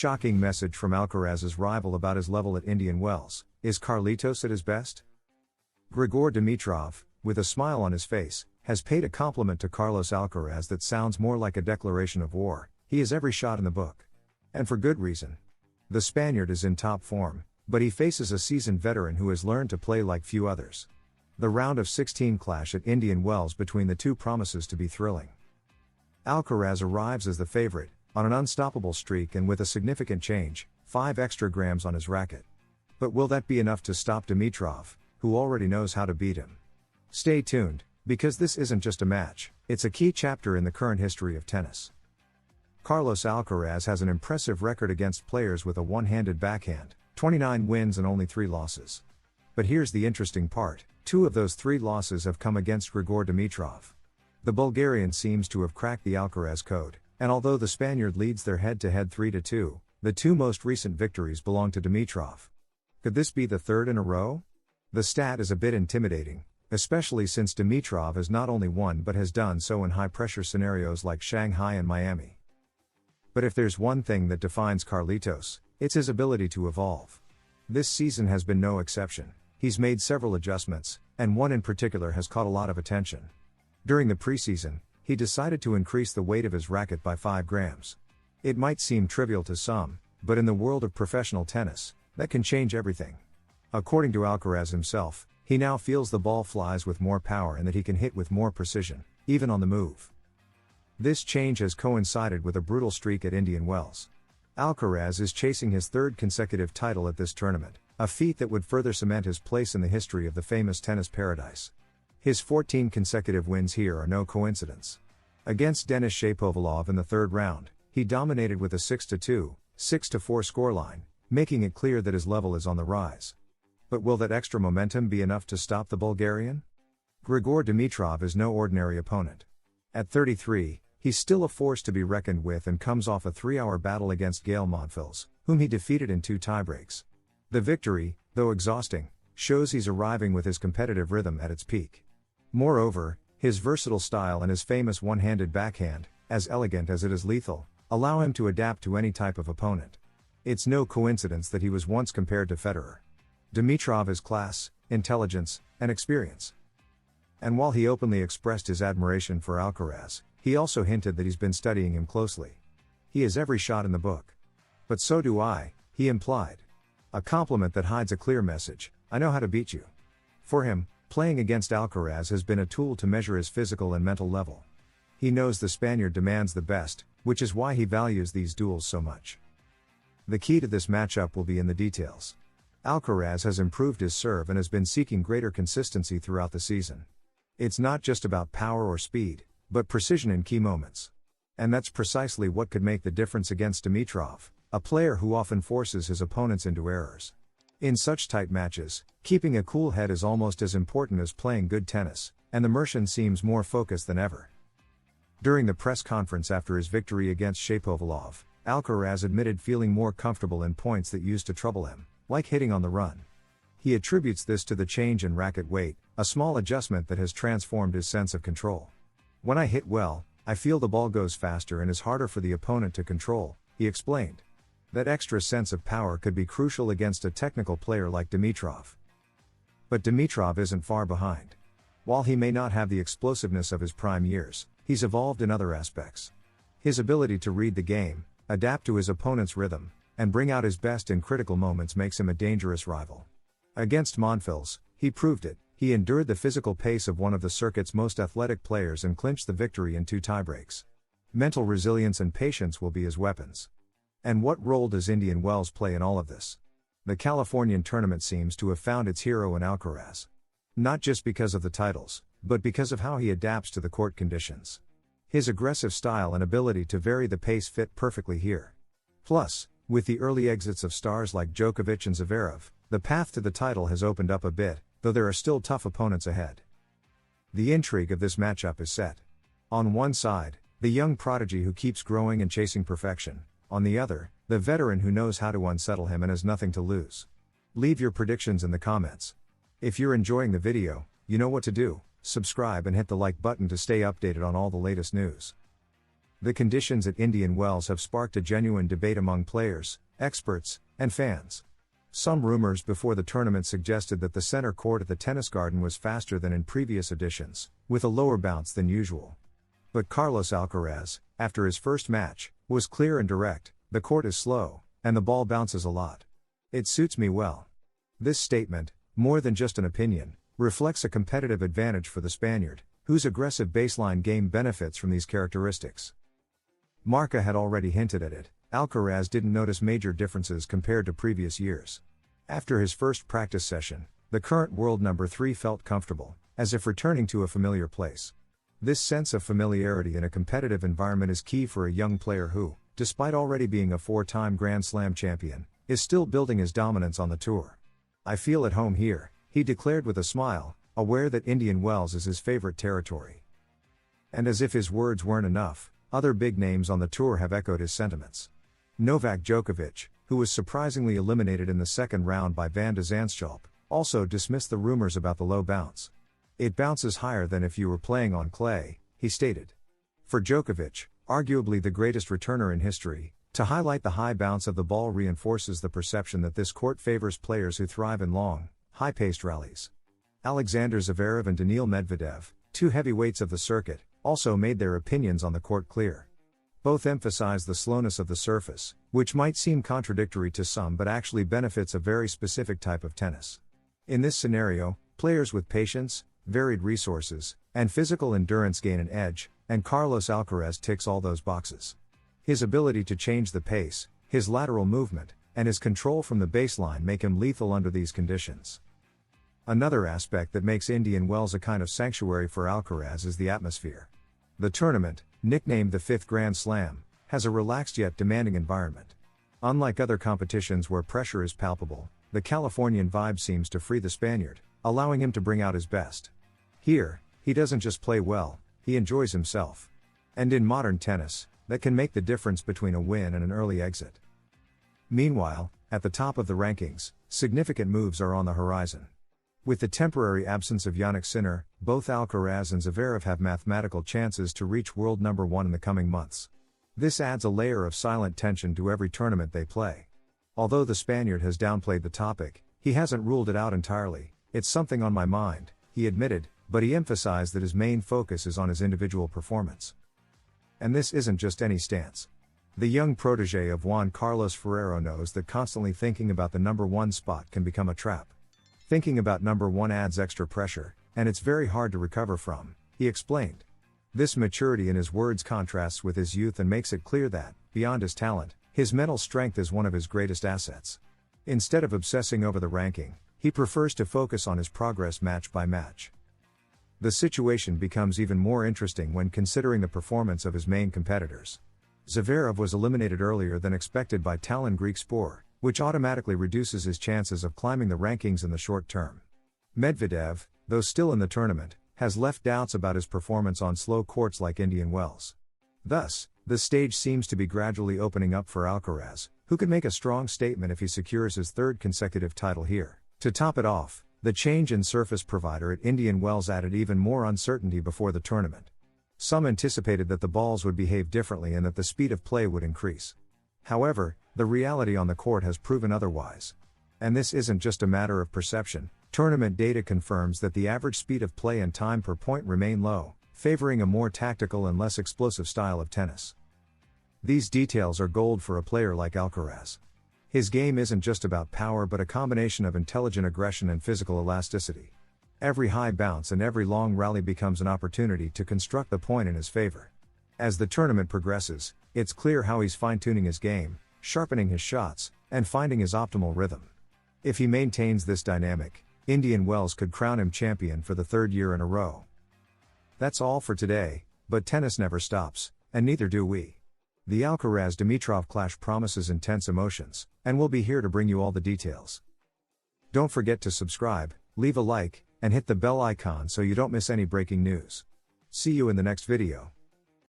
shocking message from Alcaraz's rival about his level at Indian Wells. Is Carlitos at his best? Grigor Dimitrov, with a smile on his face, has paid a compliment to Carlos Alcaraz that sounds more like a declaration of war. He has every shot in the book. And for good reason. The Spaniard is in top form, but he faces a seasoned veteran who has learned to play like few others. The round of 16 clash at Indian Wells between the two promises to be thrilling. Alcaraz arrives as the favorite, on an unstoppable streak and with a significant change, 5 extra grams on his racket. But will that be enough to stop Dimitrov, who already knows how to beat him? Stay tuned, because this isn't just a match, it's a key chapter in the current history of tennis. Carlos Alcaraz has an impressive record against players with a one-handed backhand, 29 wins and only 3 losses. But here's the interesting part, 2 of those 3 losses have come against Grigor Dimitrov. The Bulgarian seems to have cracked the Alcaraz code, and although the Spaniard leads their head-to-head 3-2, the 2 most recent victories belong to Dimitrov. Could this be the 3rd in a row? The stat is a bit intimidating, especially since Dimitrov has not only won but has done so in high-pressure scenarios like Shanghai and Miami. But if there's one thing that defines Carlitos, it's his ability to evolve. This season has been no exception. He's made several adjustments, and one in particular has caught a lot of attention. During the preseason, he decided to increase the weight of his racket by 5 grams. It might seem trivial to some, but in the world of professional tennis, that can change everything. According to Alcaraz himself, he now feels the ball flies with more power and that he can hit with more precision, even on the move. This change has coincided with a brutal streak at Indian Wells. Alcaraz is chasing his 3rd consecutive title at this tournament, a feat that would further cement his place in the history of the famous tennis paradise. His 14 consecutive wins here are no coincidence. Against Denis Shapovalov in the 3rd round, he dominated with a 6-2, 6-4 scoreline, making it clear that his level is on the rise. But will that extra momentum be enough to stop the Bulgarian? Grigor Dimitrov is no ordinary opponent. At 33, he's still a force to be reckoned with and comes off a 3-hour battle against Gael Monfils, whom he defeated in 2 tiebreaks. The victory, though exhausting, shows he's arriving with his competitive rhythm at its peak. Moreover, his versatile style and his famous one-handed backhand, as elegant as it is lethal, allow him to adapt to any type of opponent. It's no coincidence that he was once compared to Federer. Dimitrov is class, intelligence, and experience. And while he openly expressed his admiration for Alcaraz, he also hinted that he's been studying him closely. He has every shot in the book. But so do I, he implied. A compliment that hides a clear message: I know how to beat you. For him, playing against Alcaraz has been a tool to measure his physical and mental level. He knows the Spaniard demands the best, which is why he values these duels so much. The key to this matchup will be in the details. Alcaraz has improved his serve and has been seeking greater consistency throughout the season. It's not just about power or speed, but precision in key moments. And that's precisely what could make the difference against Dimitrov, a player who often forces his opponents into errors. In such tight matches, keeping a cool head is almost as important as playing good tennis, and the Mercian seems more focused than ever. During the press conference after his victory against Shapovalov, Alcaraz admitted feeling more comfortable in points that used to trouble him, like hitting on the run. He attributes this to the change in racket weight, a small adjustment that has transformed his sense of control. When I hit well, I feel the ball goes faster and is harder for the opponent to control, he explained. That extra sense of power could be crucial against a technical player like Dimitrov. But Dimitrov isn't far behind. While he may not have the explosiveness of his prime years, he's evolved in other aspects. His ability to read the game, adapt to his opponent's rhythm, and bring out his best in critical moments makes him a dangerous rival. Against Monfils, he proved it. He endured the physical pace of one of the circuit's most athletic players and clinched the victory in 2 tiebreaks. Mental resilience and patience will be his weapons. And what role does Indian Wells play in all of this? The Californian tournament seems to have found its hero in Alcaraz. Not just because of the titles, but because of how he adapts to the court conditions. His aggressive style and ability to vary the pace fit perfectly here. Plus, with the early exits of stars like Djokovic and Zverev, the path to the title has opened up a bit, though there are still tough opponents ahead. The intrigue of this matchup is set. On one side, the young prodigy who keeps growing and chasing perfection. On the other, the veteran who knows how to unsettle him and has nothing to lose. Leave your predictions in the comments. If you're enjoying the video, you know what to do: subscribe and hit the like button to stay updated on all the latest news. The conditions at Indian Wells have sparked a genuine debate among players, experts, and fans. Some rumors before the tournament suggested that the center court at the tennis garden was faster than in previous editions, with a lower bounce than usual. But Carlos Alcaraz, after his first match, was clear and direct: "The court is slow, and the ball bounces a lot. It suits me well." This statement, more than just an opinion, reflects a competitive advantage for the Spaniard, whose aggressive baseline game benefits from these characteristics. Marca had already hinted at it. Alcaraz didn't notice major differences compared to previous years. After his first practice session, the current world number 3 felt comfortable, as if returning to a familiar place. This sense of familiarity in a competitive environment is key for a young player who, despite already being a 4-time Grand Slam champion, is still building his dominance on the tour. "I feel at home here," he declared with a smile, aware that Indian Wells is his favorite territory. And as if his words weren't enough, other big names on the tour have echoed his sentiments. Novak Djokovic, who was surprisingly eliminated in the second round by Van de Zandschulp, also dismissed the rumors about the low bounce. "It bounces higher than if you were playing on clay," he stated. For Djokovic, arguably the greatest returner in history, to highlight the high bounce of the ball reinforces the perception that this court favors players who thrive in long, high-paced rallies. Alexander Zverev and Daniil Medvedev, two heavyweights of the circuit, also made their opinions on the court clear. Both emphasize the slowness of the surface, which might seem contradictory to some but actually benefits a very specific type of tennis. In this scenario, players with patience, varied resources, and physical endurance gain an edge, and Carlos Alcaraz ticks all those boxes. His ability to change the pace, his lateral movement, and his control from the baseline make him lethal under these conditions. Another aspect that makes Indian Wells a kind of sanctuary for Alcaraz is the atmosphere. The tournament, nicknamed the 5th Grand Slam, has a relaxed yet demanding environment. Unlike other competitions where pressure is palpable, the Californian vibe seems to free the Spaniard, allowing him to bring out his best. Here, he doesn't just play well, he enjoys himself. And in modern tennis, that can make the difference between a win and an early exit. Meanwhile, at the top of the rankings, significant moves are on the horizon. With the temporary absence of Jannik Sinner, both Alcaraz and Zverev have mathematical chances to reach world number 1 in the coming months. This adds a layer of silent tension to every tournament they play. Although the Spaniard has downplayed the topic, he hasn't ruled it out entirely. "It's something on my mind," he admitted, but he emphasized that his main focus is on his individual performance. And this isn't just any stance. The young protege of Juan Carlos Ferrero knows that constantly thinking about the number 1 spot can become a trap. "Thinking about number 1 adds extra pressure, and it's very hard to recover from," he explained. This maturity in his words contrasts with his youth and makes it clear that, beyond his talent, his mental strength is one of his greatest assets. Instead of obsessing over the ranking, he prefers to focus on his progress match by match. The situation becomes even more interesting when considering the performance of his main competitors. Zverev was eliminated earlier than expected by Talon Griekspoor, which automatically reduces his chances of climbing the rankings in the short term. Medvedev, though still in the tournament, has left doubts about his performance on slow courts like Indian Wells. Thus, the stage seems to be gradually opening up for Alcaraz, who could make a strong statement if he secures his 3rd consecutive title here. To top it off, the change in surface provider at Indian Wells added even more uncertainty before the tournament. Some anticipated that the balls would behave differently and that the speed of play would increase. However, the reality on the court has proven otherwise. And this isn't just a matter of perception. Tournament data confirms that the average speed of play and time per point remain low, favoring a more tactical and less explosive style of tennis. These details are gold for a player like Alcaraz. His game isn't just about power but a combination of intelligent aggression and physical elasticity. Every high bounce and every long rally becomes an opportunity to construct the point in his favor. As the tournament progresses, it's clear how he's fine-tuning his game, sharpening his shots, and finding his optimal rhythm. If he maintains this dynamic, Indian Wells could crown him champion for the 3rd year in a row. That's all for today, but tennis never stops, and neither do we. The Alcaraz-Dimitrov clash promises intense emotions, and we'll be here to bring you all the details. Don't forget to subscribe, leave a like, and hit the bell icon so you don't miss any breaking news. See you in the next video.